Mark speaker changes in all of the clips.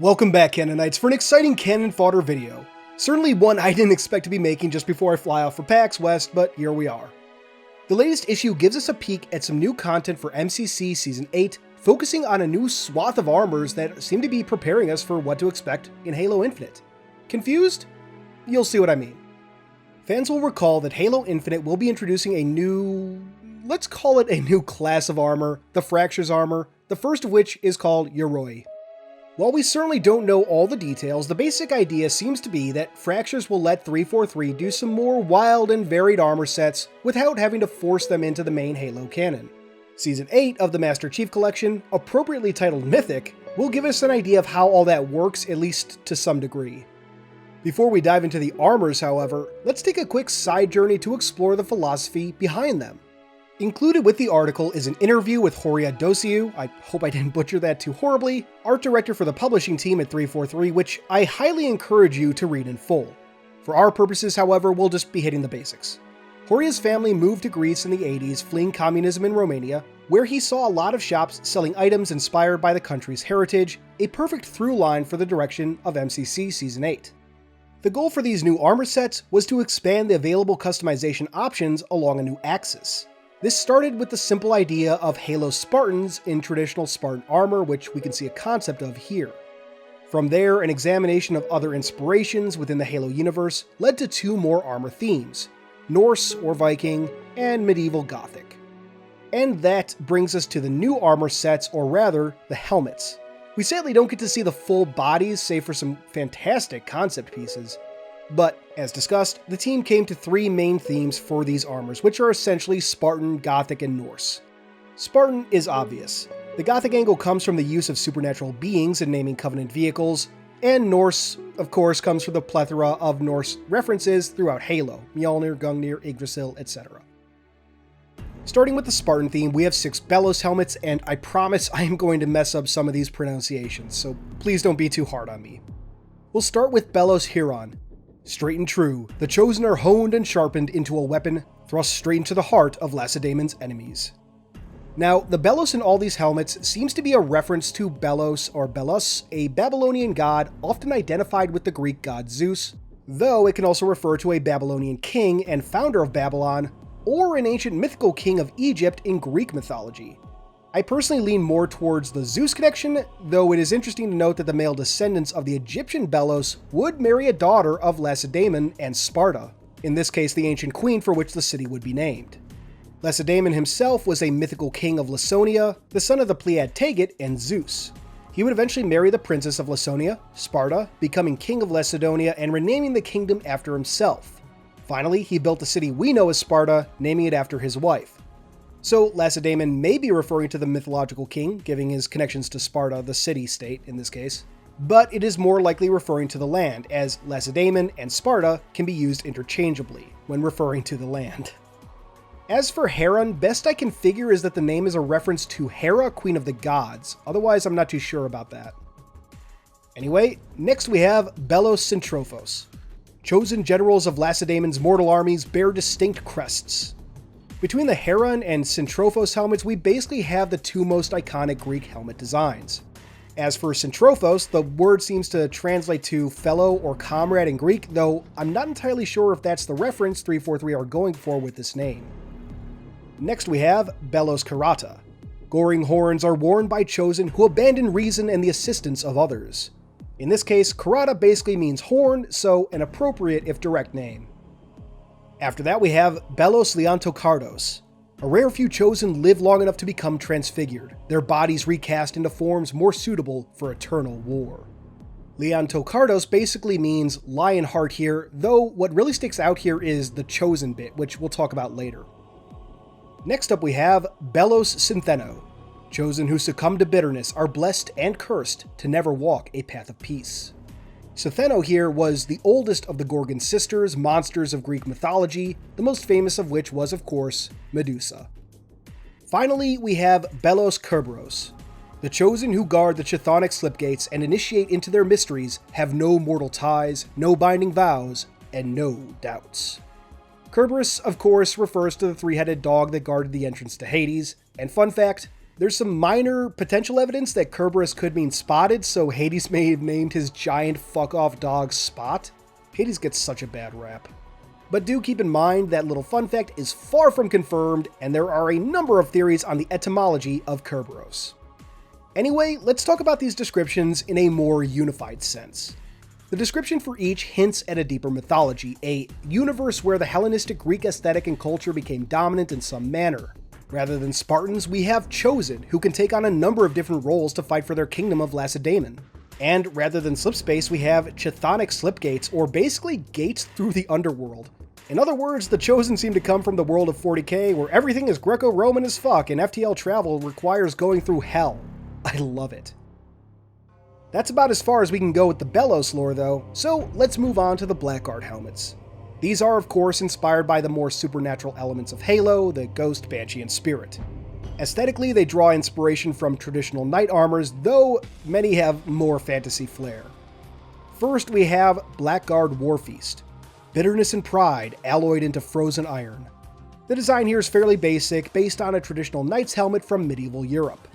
Speaker 1: Welcome back, Canonites, for an exciting Canon Fodder video. Certainly one I didn't expect to be making just before I fly off for PAX West, but here we are. The latest issue gives us a peek at some new content for MCC Season 8, focusing on a new swath of armors that seem to be preparing us for what to expect in Halo Infinite. Confused? You'll see what I mean. Fans will recall that Halo Infinite will be introducing a new, let's call it a new class of armor, the Fractures armor, the first of which is called Yoroi. While we certainly don't know all the details, the basic idea seems to be that Fractures will let 343 do some more wild and varied armor sets without having to force them into the main Halo canon. Season 8 of the Master Chief Collection, appropriately titled Mythic, will give us an idea of how all that works, at least to some degree. Before we dive into the armors, however, let's take a quick side journey to explore the philosophy behind them. Included with the article is an interview with Horia Dosiu, I hope I didn't butcher that too horribly, art director for the publishing team at 343, which I highly encourage you to read in full. For our purposes, however, we'll just be hitting the basics. Horia's family moved to Greece in the 80s, fleeing communism in Romania, where he saw a lot of shops selling items inspired by the country's heritage, a perfect through line for the direction of MCC Season 8. The goal for these new armor sets was to expand the available customization options along a new axis. This started with the simple idea of Halo Spartans in traditional Spartan armor, which we can see a concept of here. From there, an examination of other inspirations within the Halo universe led to two more armor themes, Norse or Viking, and medieval Gothic. And that brings us to the new armor sets, or rather, the helmets. We sadly don't get to see the full bodies, save for some fantastic concept pieces. But, as discussed, the team came to three main themes for these armors, which are essentially Spartan, Gothic, and Norse. Spartan is obvious. The Gothic angle comes from the use of supernatural beings in naming Covenant vehicles, and Norse, of course, comes from the plethora of Norse references throughout Halo, Mjolnir, Gungnir, Yggdrasil, etc. Starting with the Spartan theme, we have 6 Belos helmets, and I promise I am going to mess up some of these pronunciations, so please don't be too hard on me. We'll start with Belos Huron. Straight and true, the Chosen are honed and sharpened into a weapon thrust straight into the heart of Lacedaemon's enemies. Now, the Belos in all these helmets seems to be a reference to Belos or Belos, a Babylonian god often identified with the Greek god Zeus, though it can also refer to a Babylonian king and founder of Babylon, or an ancient mythical king of Egypt in Greek mythology. I personally lean more towards the Zeus connection, though it is interesting to note that the male descendants of the Egyptian Belos would marry a daughter of Lacedaemon and Sparta, in this case the ancient queen for which the city would be named. Lacedaemon himself was a mythical king of Laconia, the son of the Pleiad Tagut and Zeus. He would eventually marry the princess of Laconia, Sparta, becoming king of Lacedonia and renaming the kingdom after himself. Finally, he built the city we know as Sparta, naming it after his wife. So Lacedaemon may be referring to the mythological king, giving his connections to Sparta, the city-state in this case, but it is more likely referring to the land, as Lacedaemon and Sparta can be used interchangeably when referring to the land. As for Heron, best I can figure is that the name is a reference to Hera, Queen of the Gods, otherwise I'm not too sure about that. Anyway, next we have Belos Syntrophos. Chosen generals of Lacedaemon's mortal armies bear distinct crests. Between the Heron and Syntrophos helmets, we basically have the two most iconic Greek helmet designs. As for Syntrophos, the word seems to translate to fellow or comrade in Greek, though I'm not entirely sure if that's the reference 343 are going for with this name. Next we have Belos Karata. Goring horns are worn by Chosen who abandon reason and the assistance of others. In this case, Karata basically means horn, so an appropriate if direct name. After that we have Belos Leontokardos. A rare few Chosen live long enough to become transfigured, their bodies recast into forms more suitable for eternal war. Leontokardos basically means Lionheart here, though what really sticks out here is the Chosen bit, which we'll talk about later. Next up we have Belos Syntheno. Chosen who succumb to bitterness are blessed and cursed to never walk a path of peace. Syntheno here was the oldest of the Gorgon sisters, monsters of Greek mythology, the most famous of which was, of course, Medusa. Finally, we have Belos Kerberos. The Chosen who guard the Chthonic slipgates and initiate into their mysteries have no mortal ties, no binding vows, and no doubts. Kerberos, of course, refers to the three-headed dog that guarded the entrance to Hades, and fun fact, There's some minor potential evidence that Kerberos could mean spotted, so Hades may have named his giant fuck-off dog Spot. Hades gets such a bad rap. But do keep in mind that little fun fact is far from confirmed, and there are a number of theories on the etymology of Kerberos. Anyway, let's talk about these descriptions in a more unified sense. The description for each hints at a deeper mythology, a universe where the Hellenistic Greek aesthetic and culture became dominant in some manner. Rather than Spartans, we have Chosen, who can take on a number of different roles to fight for their kingdom of Lacedaemon. And rather than slipspace, we have Chthonic slipgates, or basically gates through the underworld. In other words, the Chosen seem to come from the world of 40k, where everything is Greco-Roman as fuck, and FTL travel requires going through hell. I love it. That's about as far as we can go with the Belos lore though, so let's move on to the Blackguard helmets. These are of course inspired by the more supernatural elements of Halo, the Ghost, Banshee, and Spirit. Aesthetically, they draw inspiration from traditional knight armors, though many have more fantasy flair. First, we have Blackguard Warfeast. Bitterness and pride alloyed into frozen iron. The design here is fairly basic, based on a traditional knight's helmet from medieval Europe.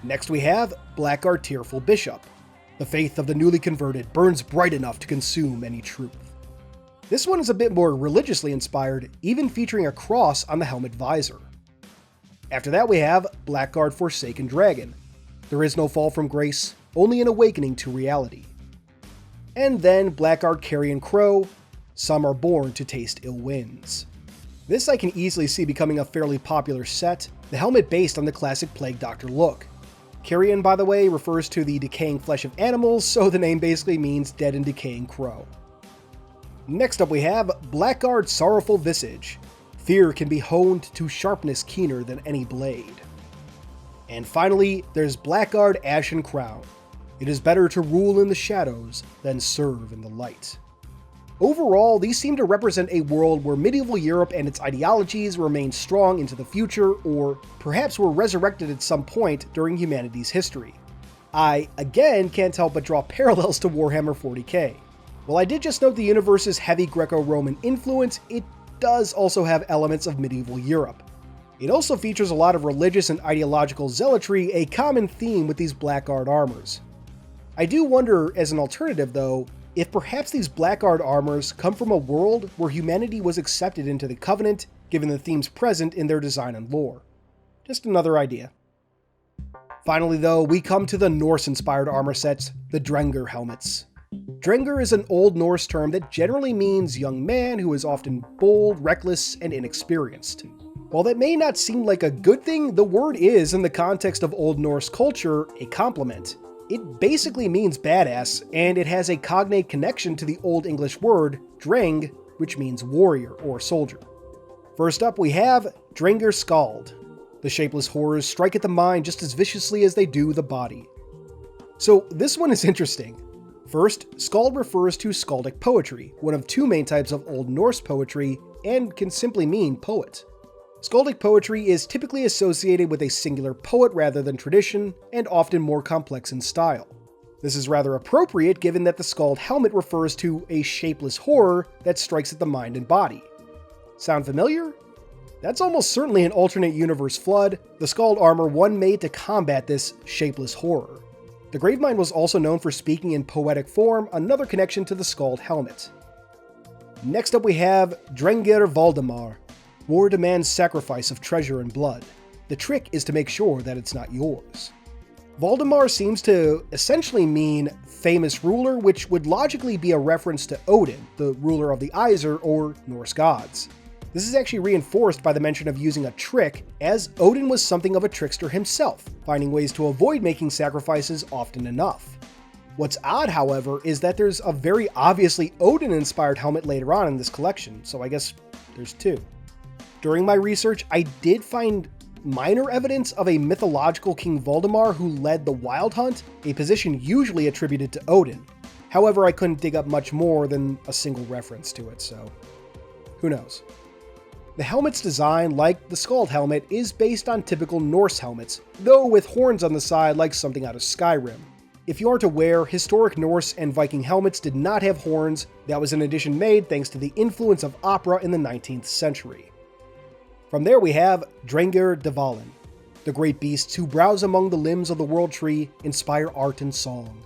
Speaker 1: Next we have Blackguard Tearful Bishop. The faith of the newly converted burns bright enough to consume any truth. This one is a bit more religiously inspired, even featuring a cross on the helmet visor. After that we have Blackguard Forsaken Dragon. There is no fall from grace, only an awakening to reality. And then Blackguard Carrion Crow. Some are born to taste ill winds. This I can easily see becoming a fairly popular set, the helmet based on the classic Plague Doctor look. Carrion, by the way, refers to the decaying flesh of animals, so the name basically means dead and decaying crow. Next up we have Blackguard Sorrowful Visage. Fear can be honed to sharpness keener than any blade. And finally, there's Blackguard Ashen Crown. It is better to rule in the shadows than serve in the light. Overall, these seem to represent a world where medieval Europe and its ideologies remain strong into the future, or perhaps were resurrected at some point during humanity's history. I, again, can't help but draw parallels to Warhammer 40k. While I did just note the universe's heavy Greco-Roman influence, it does also have elements of medieval Europe. It also features a lot of religious and ideological zealotry, a common theme with these Blackguard armors. I do wonder, as an alternative though, if perhaps these Blackguard armors come from a world where humanity was accepted into the Covenant, given the themes present in their design and lore. Just another idea. Finally though, we come to the Norse-inspired armor sets, the Drengr helmets. Drengr is an Old Norse term that generally means young man who is often bold, reckless, and inexperienced. While that may not seem like a good thing, the word is, in the context of Old Norse culture, a compliment. It basically means badass, and it has a cognate connection to the Old English word dreng, which means warrior or soldier. First up we have Drengr Skald. The shapeless horrors strike at the mind just as viciously as they do the body. So this one is interesting. First, Skald refers to skaldic poetry, one of two main types of Old Norse poetry, and can simply mean poet. Skaldic poetry is typically associated with a singular poet rather than tradition, and often more complex in style. This is rather appropriate given that the Skald helmet refers to a shapeless horror that strikes at the mind and body. Sound familiar? That's almost certainly an alternate universe flood, the Skald armor one made to combat this shapeless horror. The Gravemind was also known for speaking in poetic form, another connection to the Skald helmet. Next up we have Drengr Valdemar. War demands sacrifice of treasure and blood. The trick is to make sure that it's not yours. Valdemar seems to essentially mean famous ruler, which would logically be a reference to Odin, the ruler of the Aesir or Norse gods. This is actually reinforced by the mention of using a trick, as Odin was something of a trickster himself, finding ways to avoid making sacrifices often enough. What's odd, however, is that there's a very obviously Odin-inspired helmet later on in this collection, so I guess there's two. During my research, I did find minor evidence of a mythological King Valdemar who led the Wild Hunt, a position usually attributed to Odin. However, I couldn't dig up much more than a single reference to it, so who knows. The helmet's design, like the Skald helmet, is based on typical Norse helmets, though with horns on the side like something out of Skyrim. If you aren't aware, historic Norse and Viking helmets did not have horns. That was an addition made thanks to the influence of opera in the 19th century. From there we have Drengr Dvalen. The great beasts who browse among the limbs of the world tree inspire art and song.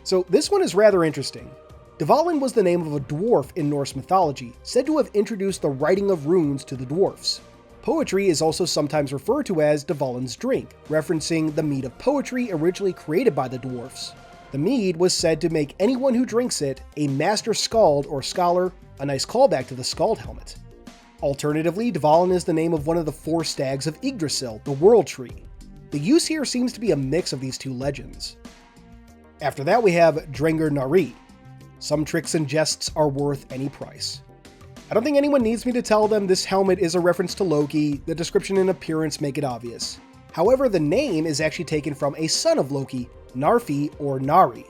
Speaker 1: So this one is rather interesting. Dvalin was the name of a dwarf in Norse mythology, said to have introduced the writing of runes to the dwarfs. Poetry is also sometimes referred to as Dvalin's drink, referencing the mead of poetry originally created by the dwarfs. The mead was said to make anyone who drinks it a master skald or scholar, a nice callback to the skald helmet. Alternatively, Dvalin is the name of one of the 4 stags of Yggdrasil, the world tree. The use here seems to be a mix of these 2 legends. After that we have Drengr Nari. Some tricks and jests are worth any price. I don't think anyone needs me to tell them this helmet is a reference to Loki. The description and appearance make it obvious. However, the name is actually taken from a son of Loki, Narfi or Nari.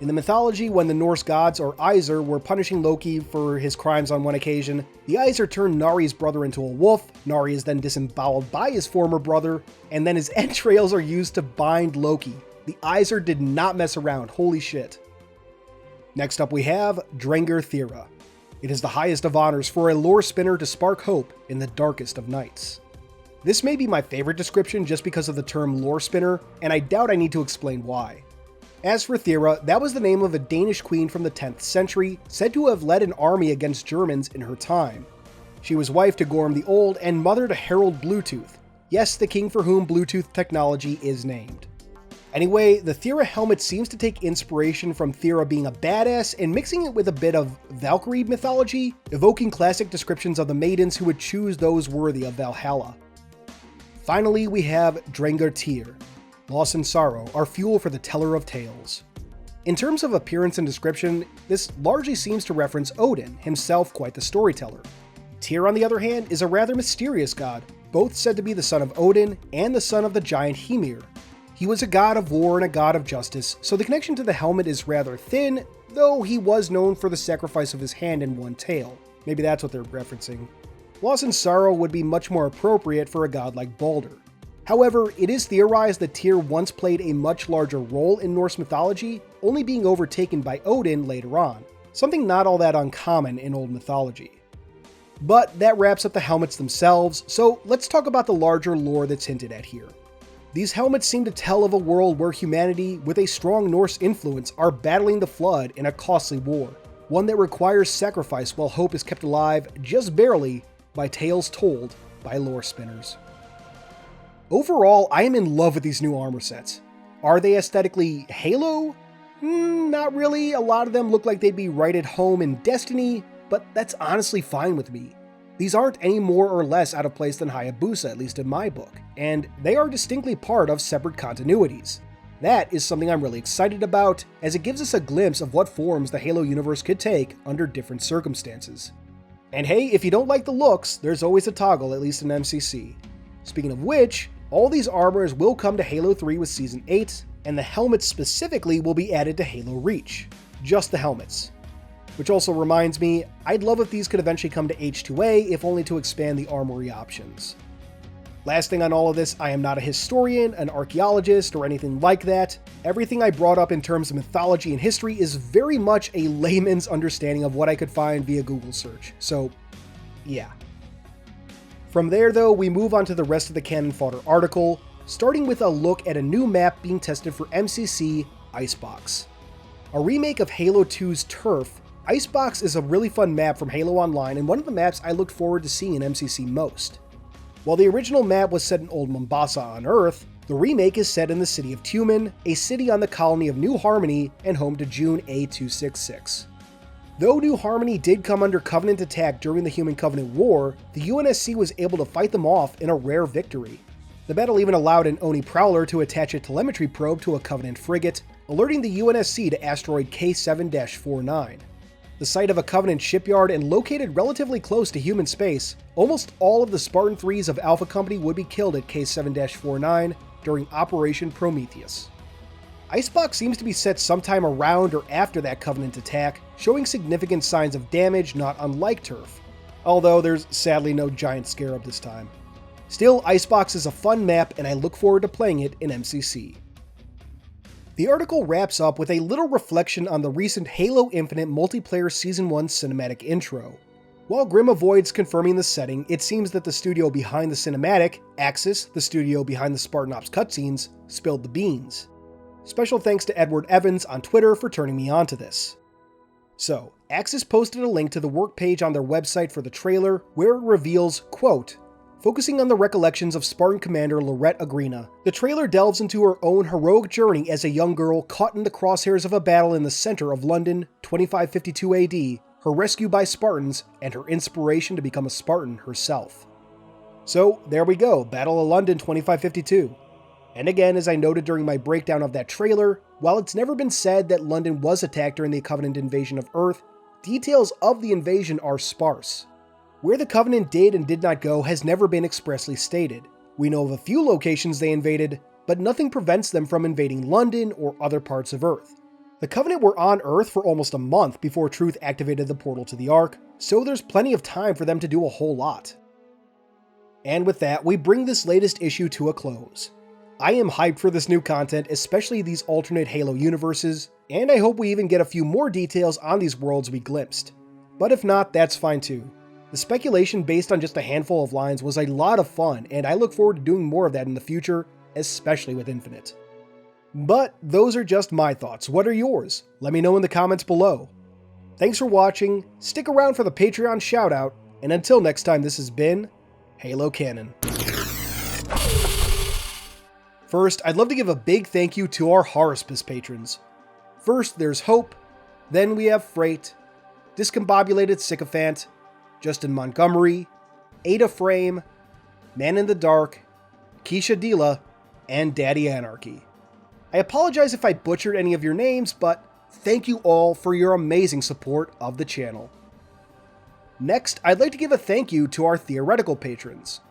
Speaker 1: In the mythology, when the Norse gods or Aesir were punishing Loki for his crimes on one occasion, the Aesir turned Nari's brother into a wolf. Nari is then disemboweled by his former brother, and then his entrails are used to bind Loki. The Aesir did not mess around, holy shit. Next up we have Drengr Thera. It is the highest of honors for a lore spinner to spark hope in the darkest of nights. This may be my favorite description just because of the term lore spinner, and I doubt I need to explain why. As for Thera, that was the name of a Danish queen from the 10th century, said to have led an army against Germans in her time. She was wife to Gorm the Old and mother to Harold Bluetooth, yes, the king for whom Bluetooth technology is named. Anyway, the Thera helmet seems to take inspiration from Thera being a badass and mixing it with a bit of Valkyrie mythology, evoking classic descriptions of the maidens who would choose those worthy of Valhalla. Finally, we have Drengr Tyr. Loss and sorrow are fuel for the teller of tales. In terms of appearance and description, this largely seems to reference Odin, himself quite the storyteller. Tyr, on the other hand, is a rather mysterious god, both said to be the son of Odin and the son of the giant Hymir. He was a god of war and a god of justice, so the connection to the helmet is rather thin, though he was known for the sacrifice of his hand and one tail. Maybe that's what they're referencing. Loss and sorrow would be much more appropriate for a god like Baldur. However, it is theorized that Tyr once played a much larger role in Norse mythology, only being overtaken by Odin later on, something not all that uncommon in old mythology. But that wraps up the helmets themselves, so let's talk about the larger lore that's hinted at here. These helmets seem to tell of a world where humanity, with a strong Norse influence, are battling the Flood in a costly war, one that requires sacrifice while hope is kept alive, just barely, by tales told by lore spinners. Overall, I am in love with these new armor sets. Are they aesthetically Halo? Not really. A lot of them look like they'd be right at home in Destiny, but that's honestly fine with me. These aren't any more or less out of place than Hayabusa, at least in my book, and they are distinctly part of separate continuities. That is something I'm really excited about, as it gives us a glimpse of what forms the Halo universe could take under different circumstances. And hey, if you don't like the looks, there's always a toggle, at least in MCC. Speaking of which, all these armors will come to Halo 3 with Season 8, and the helmets specifically will be added to Halo Reach. Just the helmets. Which also reminds me, I'd love if these could eventually come to H2A, if only to expand the armory options. Last thing on all of this, I am not a historian, an archaeologist, or anything like that. Everything I brought up in terms of mythology and history is very much a layman's understanding of what I could find via Google search, so yeah. From there though, we move on to the rest of the Canon Fodder article, starting with a look at a new map being tested for MCC, Icebox. A remake of Halo 2's Turf, Icebox is a really fun map from Halo Online and one of the maps I looked forward to seeing in MCC most. While the original map was set in Old Mombasa on Earth, the remake is set in the city of Tumen, a city on the colony of New Harmony and home to June A266. Though New Harmony did come under Covenant attack during the Human-Covenant War, the UNSC was able to fight them off in a rare victory. The battle even allowed an Oni Prowler to attach a telemetry probe to a Covenant frigate, alerting the UNSC to asteroid K7-49. The site of a Covenant shipyard and located relatively close to human space, almost all of the Spartan 3s of Alpha Company would be killed at K7-49 during Operation Prometheus. Icebox seems to be set sometime around or after that Covenant attack, showing significant signs of damage not unlike Turf, although there's sadly no giant scarab this time. Still, Icebox is a fun map and I look forward to playing it in MCC. The article wraps up with a little reflection on the recent Halo Infinite multiplayer Season 1 cinematic intro. While Grimm avoids confirming the setting, it seems that the studio behind the cinematic, Axis, the studio behind the Spartan Ops cutscenes, spilled the beans. Special thanks to Edward Evans on Twitter for turning me on to this. So, Axis posted a link to the work page on their website for the trailer, where it reveals, quote, focusing on the recollections of Spartan commander Lorette Agrina, the trailer delves into her own heroic journey as a young girl caught in the crosshairs of a battle in the center of London, 2552 AD, her rescue by Spartans, and her inspiration to become a Spartan herself. So, there we go, Battle of London 2552. And again, as I noted during my breakdown of that trailer, while it's never been said that London was attacked during the Covenant invasion of Earth, details of the invasion are sparse. Where the Covenant did and did not go has never been expressly stated. We know of a few locations they invaded, but nothing prevents them from invading London or other parts of Earth. The Covenant were on Earth for almost a month before Truth activated the portal to the Ark, so there's plenty of time for them to do a whole lot. And with that, we bring this latest issue to a close. I am hyped for this new content, especially these alternate Halo universes, and I hope we even get a few more details on these worlds we glimpsed. But if not, that's fine too. The speculation based on just a handful of lines was a lot of fun, and I look forward to doing more of that in the future, especially with Infinite. But those are just my thoughts. What are yours? Let me know in the comments below. Thanks for watching, stick around for the Patreon shoutout, and until next time, this has been Halo Canon. First, I'd love to give a big thank you to our Horospis patrons. First, there's Hope, then we have Freight, Discombobulated Sycophant, Justin Montgomery, Ada Frame, Man in the Dark, Keisha Dila, and Daddy Anarchy. I apologize if I butchered any of your names, but thank you all for your amazing support of the channel. Next, I'd like to give a thank you to our theoretical patrons.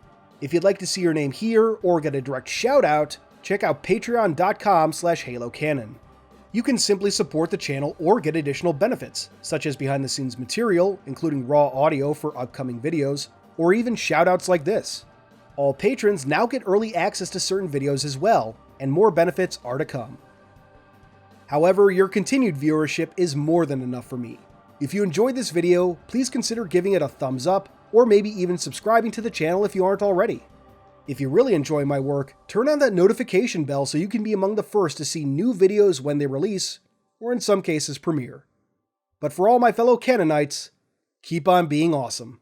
Speaker 1: If you'd like to see your name here or get a direct shout out, check out patreon.com/halocanon. You can simply support the channel or get additional benefits, such as behind the scenes material, including raw audio for upcoming videos, or even shoutouts like this. All patrons now get early access to certain videos as well, and more benefits are to come. However, your continued viewership is more than enough for me. If you enjoyed this video, please consider giving it a thumbs up, or maybe even subscribing to the channel if you aren't already. If you really enjoy my work, turn on that notification bell so you can be among the first to see new videos when they release, or in some cases premiere. But for all my fellow Canonites, keep on being awesome.